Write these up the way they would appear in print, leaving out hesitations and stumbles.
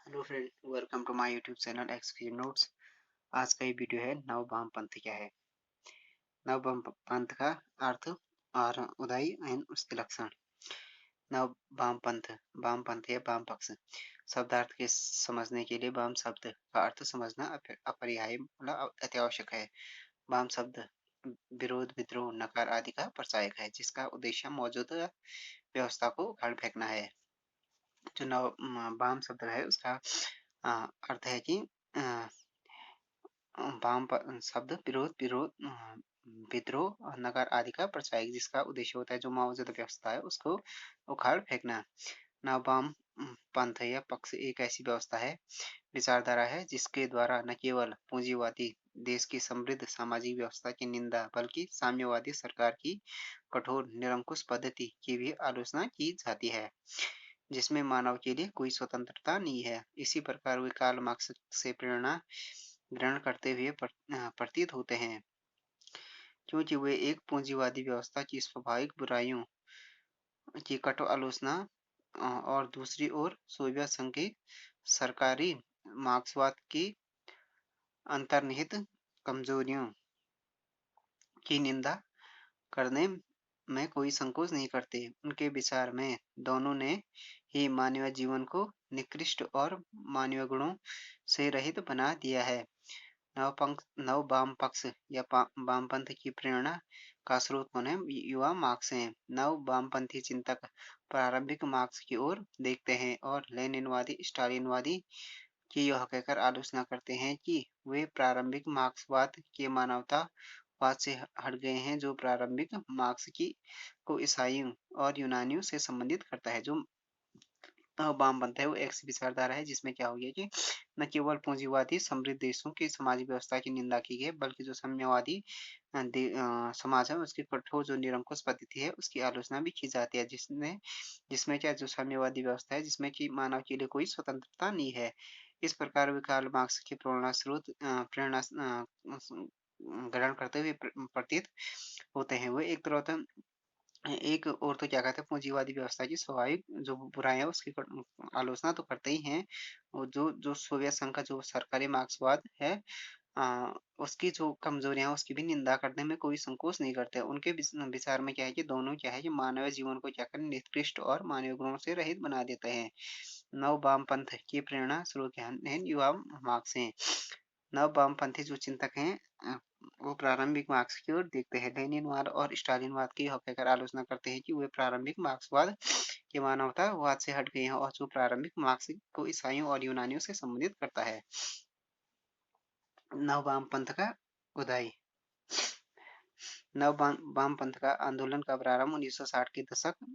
Hello friend, welcome to my YouTube channel excuse notes. आज का ये वीडियो है नव वामपंथ क्या है। नव वामपंथ का अर्थ और उदाई एंड उसके लक्षण। नव वामपंथ, वामपंथ या वाम पक्ष शब्दार्थ के समझने के लिए वाम शब्द का अर्थ समझना अपरिहार्य मतलब अत्यावश्यक है। वाम शब्द विरोध, विद्रोह, नकार आदि का प्रचायक है, जिसका उद्देश्य मौजूदा व्यवस्था को उखाड़ फेंकना है। जो नव वाम शब्द है उसका अर्थ है कि वाम शब्द विरोध, विद्रोह और नकार आदि का प्रचायक, जिसका उद्देश्य होता है जो मौजूदा व्यवस्था है उसको उखाड़ फेंकना। नववाम पंथ या पक्ष एक ऐसी व्यवस्था है, विचारधारा है, जिसके द्वारा न केवल पूंजीवादी देश की समृद्ध सामाजिक व्यवस्था की निंदा बल्कि साम्यवादी सरकार की कठोर निरंकुश पद्धति की भी आलोचना की जाती है, जिसमें मानव के लिए कोई स्वतंत्रता नहीं है। इसी प्रकार वे कार्ल मार्क्स से प्रेरणा ग्रहण करते हुए प्रतीत होते हैं, क्योंकि वे एक पूंजीवादी व्यवस्था की स्वाभाविक बुराइयों की कठोर आलोचना और दूसरी ओर सोवियत संघ की सरकारी मार्क्सवाद की अंतर्निहित कमजोरियों की निंदा करने में कोई संकोच नहीं करते। उनके विचार में दोनों ने ही मानवीय जीवन को निकृष्ट और मानवीय गुणों से रहित बना दिया है। नव वाम पक्ष या वामपंथ की प्रेरणा का स्रोत कौन है? युवा मार्क्स हैं। नव वामपंथी चिंतक प्रारंभिक मार्क्स की ओर देखते हैं और लेनिनवादी, स्टालिनवादी की यह कहकर आलोचना करते हैं कि वे प्रारंभिक मार्क्सवाद के मानवतावाद से हट गए हैं, जो प्रारंभिक मार्क्स की को ईसाइयों और यूनानियों से संबंधित करता है। जो वामपंथ है वो एक विचारधारा है, जिसमें क्या हो गया कि न केवल पूंजीवादी समृद्ध देशों की समाज व्यवस्था की निंदा की गई, बल्कि जो साम्यवादी समाज है उसकी कठोर जो निरंकुश पद्धति है उसकी आलोचना भी की जाती है, जिसमें क्या जो साम्यवादी व्यवस्था है जिसमें कि मानव के लिए कोई स्वतंत्रता नहीं है। इस प्रकार वे कार्ल मार्क्स की प्रेरणा ग्रहण करते हुए प्रतीत होते हैं। वो एक और तो क्या कहते हैं पूंजीवादी व्यवस्था की स्वाभाविक जो बुराई है उसकी आलोचना तो करते ही हैं, और जो जो सोवियत संघ का जो सरकारी मार्क्सवाद है उसकी जो कमजोरियां हैं उसकी भी निंदा करने में कोई संकोच नहीं करते। उनके विचार में क्या है कि दोनों क्या है कि मानवीय जीवन को क्या करें निकृष्ट और मानवीय गुणों से रहित बना देते हैं। नव वामपंथ की प्रेरणा स्रोत क्या है? युवा मार्क्स हैं। नव वामपंथी जो चिंतक हैं वो प्रारंभिक मार्क्स की ओर देखते हैं। लेनिनवाद और स्टालिनवाद की कहकर आलोचना करते हैं कि वे प्रारंभिक मार्क्सवाद के मानवतावाद से हट गए हैं और जो प्रारंभिक मार्क्स को ईसाइयों और यूनानियों से संबंधित करता है। नव वामपंथ का उदय। नव वामपंथ का आंदोलन का प्रारंभ 1960 के दशक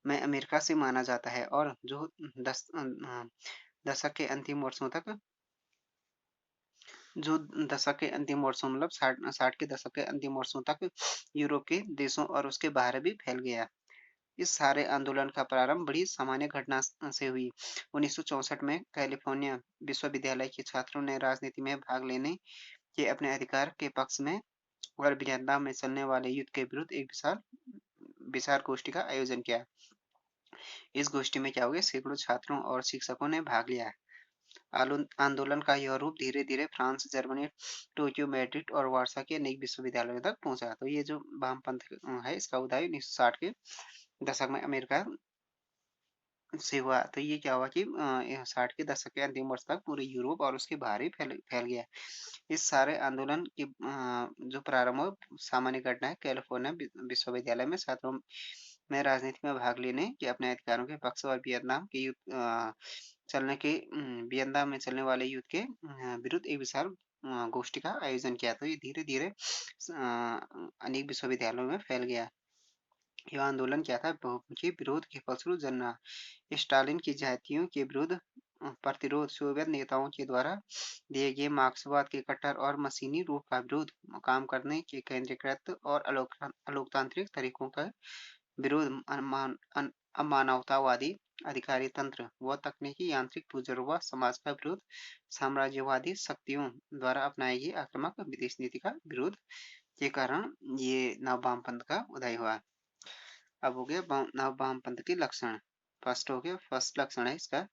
में अमेरिका से माना जाता है और जो दशक के अंतिम वर्षों तक जो दशक के अंतिम वर्षों मतलब साठ के दशक के अंतिम वर्षों तक यूरोप के देशों और उसके बाहर भी फैल गया। इस सारे आंदोलन का प्रारंभ बड़ी सामान्य घटना से हुई। 1964 में कैलिफोर्निया विश्वविद्यालय के छात्रों ने राजनीति में भाग लेने के अपने अधिकार के पक्ष में और वियतनाम में चलने वाले युद्ध के विरुद्ध एक विचार गोष्ठी का आयोजन किया। इस गोष्ठी में क्या हो गया, सैकड़ों छात्रों और शिक्षकों ने भाग लिया। आंदोलन का यह रूप धीरे धीरे फ्रांस, जर्मनी, टोक्यो, मैड्रिड और वार्सा के अनेक विश्वविद्यालयों तक पहुंचा। तो ये जो वामपंथ है इसका उदय 1960 के दशक में अमेरिका से हुआ। तो ये क्या हुआ कि 60 के दशक के अंतिम वर्ष तक पूरे यूरोप और उसके बाहर ही फैल गया। इस सारे आंदोलन की जो प्रारंभ सामान्य घटना है, कैलिफोर्निया विश्वविद्यालय में छात्रों में राजनीति में भाग लेने के अपने अधिकारों के पक्ष और वियतनाम में चलने वाले युद्ध के विरुद्ध एक विशाल गोष्ठी का आयोजन किया। तो ये धीरे धीरे अनेक विश्वविद्यालयों में फैल गया। यह आंदोलन क्या था? बहुमुखी विरोध के फलस्वरूप जन्मा। स्टालिन की जातियों के विरुद्ध प्रतिरोध, सोवियत नेताओं के द्वारा दिए गए मार्क्सवाद के कट्टर और मशीनी रूप का विरोध, काम करने के केंद्रीकृत और अलोकतांत्रिक तरीकों का विरोध, अमानवतावादी अधिकारी तंत्र व तकनीकी यांत्रिक बुजुर्गों समाज का विरोध, साम्राज्यवादी शक्तियों द्वारा अपनाई गई आक्रामक विदेश नीति का विरोध के कारण ये नव वामपंथ का उदय हुआ। अब हो गया नव वामपंथ के लक्षण। फर्स्ट हो गया, फर्स्ट लक्षण है इसका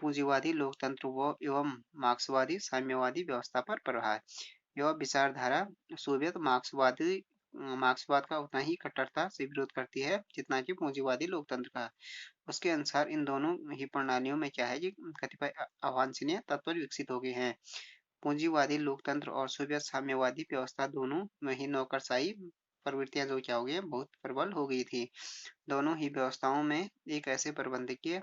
पूंजीवादी लोकतंत्र एवं मार्क्सवादी साम्यवादी व्यवस्था पर प्रहार। यह विचारधारा सोवियत मार्क्सवाद का उतना ही कट्टरता से विरोध करती है जितना कि पूंजीवादी लोकतंत्र का। उसके अनुसार इन दोनों ही प्रणालियों में क्या है कि कतिपय अवांछनीय तत्व विकसित हो गए हैं। पूंजीवादी लोकतंत्र और सोवियत साम्यवादी व्यवस्था दोनों में ही नौकरशाही प्रवृत्तियां जो क्या हो गई बहुत प्रबल हो गई थी। दोनों ही व्यवस्थाओं में एक ऐसे प्रबंधकीय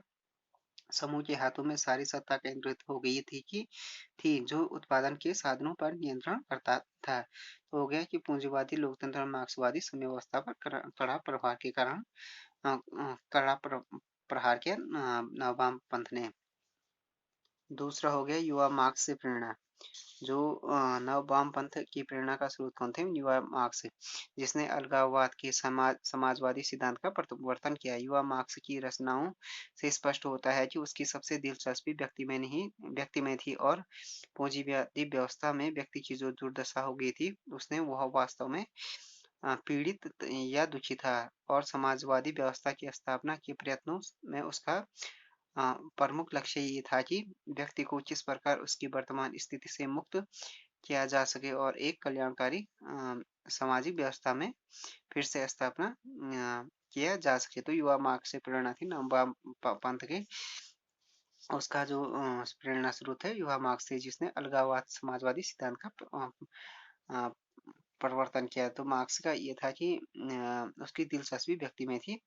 समूह के हाथों में सारी सत्ता केंद्रित हो गई थी जो उत्पादन के साधनों पर नियंत्रण करता था। तो हो गया कि पूंजीवादी लोकतंत्र और मार्क्सवादी समय व्यवस्था पर कड़ा प्रभाव के कारण कड़ा प्रहार किया नववाम पंथ ने। दूसरा हो गया युवा मार्क्स से प्रेरणा। जो नव वामपंथ की प्रेरणा का स्रोत कौन थे? युवा मार्क्स, जिसने अलगाववाद के समाजवादी सिद्धांत का प्रवर्तन किया। युवा मार्क्स की रचनाओं से स्पष्ट होता है कि उसकी सबसे दिलचस्पी व्यक्ति में थी और पूंजीवादी व्यवस्था में व्यक्ति की जो दुर्दशा हो गई थी उसने वह वास्तव में पीड़ित या दुखी था और समाजवादी व्यवस्था की स्थापना के प्रयत्नों में उसका प्रमुख लक्ष्य ये था कि व्यक्ति को किस प्रकार उसकी वर्तमान स्थिति से मुक्त किया जा सके और एक कल्याणकारी सामाजिक व्यवस्था में फिर से स्थापना किया जा सके। तो युवा मार्क्स से प्रेरणा थी नववाम पंथ के। उसका जो प्रेरणा स्रोत है युवा मार्क्स से, जिसने अलगाववाद समाजवादी सिद्धांत का प्रवर्तन किया। तो मार्क्स का ये था कि उसकी दिलचस्पी व्यक्ति में थी।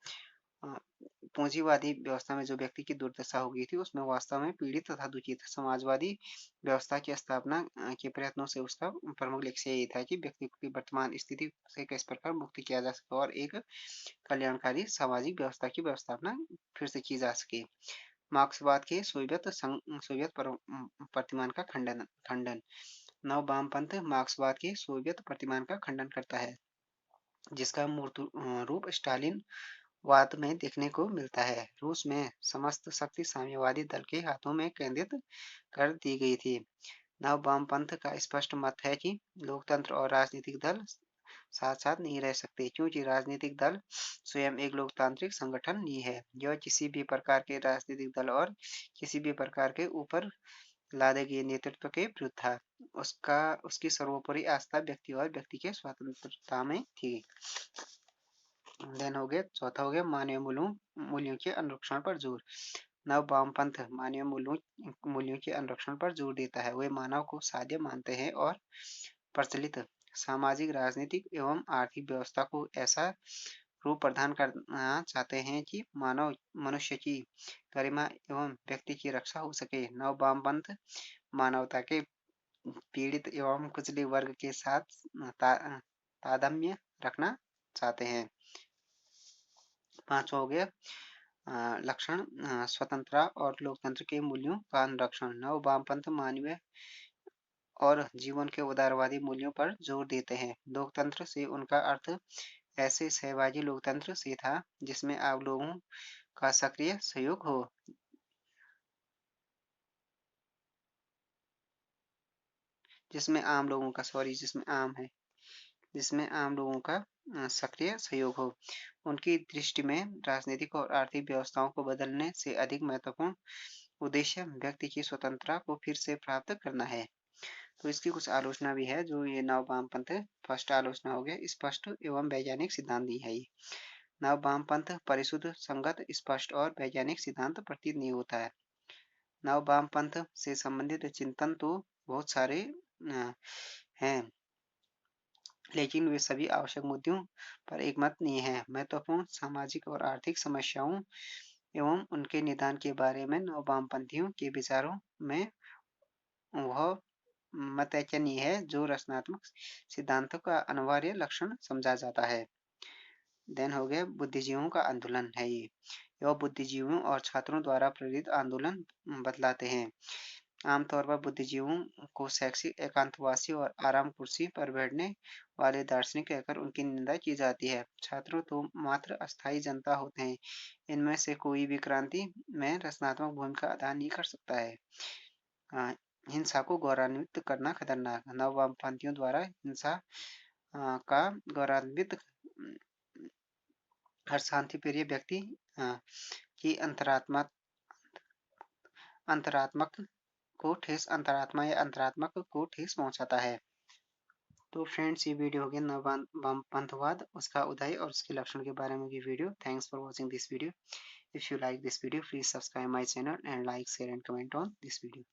पूंजीवादी व्यवस्था में जो व्यक्ति की दुर्दशा हो गई थी उसमें वास्तव में पीड़ित तथा दुखी था। समाजवादी व्यवस्था की स्थापना के प्रयत्नों से उसका प्रमुख लक्ष्य ये था कि व्यक्ति की वर्तमान स्थिति से किस प्रकार मुक्त किया जा सके और एक कल्याणकारी सामाजिक व्यवस्था की व्यवस्थापना फिर से की जा सके। मार्क्सवाद के सोवियत प्रतिमान का खंडन। नव वामपंथ मार्क्सवाद के सोवियत प्रतिमान का खंडन करता है जिसका मूर्त रूप स्टालिन वाद में देखने को मिलता है। रूस में समस्त शक्ति साम्यवादी दल के हाथों में केंद्रित कर दी गई थी। नव वामपंथ का स्पष्ट मत है कि लोकतंत्र और राजनीतिक दल साथ साथ नहीं रह सकते क्योंकि राजनीतिक दल स्वयं एक लोकतांत्रिक संगठन नहीं है। यह किसी भी प्रकार के राजनीतिक दल और किसी भी प्रकार के ऊपर लादे गए नेतृत्व के विरुद्ध था। उसकी सर्वोपरि आस्था व्यक्ति और व्यक्ति के स्वतंत्रता में थी। देन हो गया चौथा हो गया मानवीय मूल्यों के अनुरक्षण पर जोर। नव वामपंथ मानवीय मूल्यों के अनुरक्षण पर जोर देता है। वे मानव को साध्य मानते हैं और प्रचलित सामाजिक राजनीतिक एवं आर्थिक व्यवस्था को ऐसा रूप प्रदान करना चाहते हैं कि मानव मनुष्य की गरिमा एवं व्यक्ति की रक्षा हो सके। नव वामपंथ मानवता के पीड़ित एवं कुचले वर्ग के साथ तादात्म्य रखना चाहते हैं। पांचवा हो गया लक्षण स्वतंत्रता और लोकतंत्र के मूल्यों का अनुरक्षण। नव वामपंथ मानवीय और जीवन के उदारवादी मूल्यों पर जोर देते हैं। लोकतंत्र से उनका अर्थ ऐसे सहभागी लोकतंत्र से था जिसमें आप लोगों का सक्रिय सहयोग हो, जिसमें आम लोगों का सक्रिय सहयोग हो। उनकी दृष्टि में राजनीतिक और आर्थिक व्यवस्थाओं को बदलने से अधिक महत्वपूर्ण उद्देश्य व्यक्ति की स्वतंत्रता को फिर से प्राप्त करना है। तो इसकी कुछ आलोचना भी है जो ये नव वामपंथ। फर्स्ट आलोचना हो गया स्पष्ट एवं वैज्ञानिक सिद्धांत दी है। ये नव वामपंथ परिशुद्ध संगत स्पष्ट और वैज्ञानिक सिद्धांत प्रतीत नहीं होता है। नव वामपंथ से संबंधित चिंतन तो बहुत सारे हैं लेकिन वे सभी आवश्यक मुद्दों पर एकमत नहीं है। महत्वपूर्ण सामाजिक और आर्थिक समस्याओं एवं उनके निदान के बारे में नव वामपंथियों के विचारों में वह मतैक्य नहीं है जो रचनात्मक सिद्धांतों का अनिवार्य लक्षण समझा जाता है। देन हो गया बुद्धिजीवियों का आंदोलन है। ये यह बुद्धिजीवियों और छात्रों द्वारा प्रेरित आंदोलन बतलाते हैं। आमतौर पर बुद्धिजीवियों को शैक्षिक एकांतवासी और आराम कुर्सी पर बैठने वाले दार्शनिक कहकर उनकी निंदा की जाती है। छात्र तो मात्र अस्थायी जनता होते हैं। इनमें से कोई भी क्रांति में रचनात्मक भूमिका अदा नहीं कर सकता है। हिंसा को गौरवान्वित करना खतरनाक। नव वामपंथियों द्वारा हिंसा का गौरवान्वित हर शांतिप्रिय व्यक्ति की अंतरात्मा अंतरात्मक को ठेस अंतरात्मा या अंतरात्मक को ठेस पहुंचाता है। तो फ्रेंड्स ये वीडियो हो गया नवपंथवाद, उसका उदय और उसके लक्षण के बारे में की video. Thanks for watching this video. If you like this video please subscribe my channel and like share and comment on this video.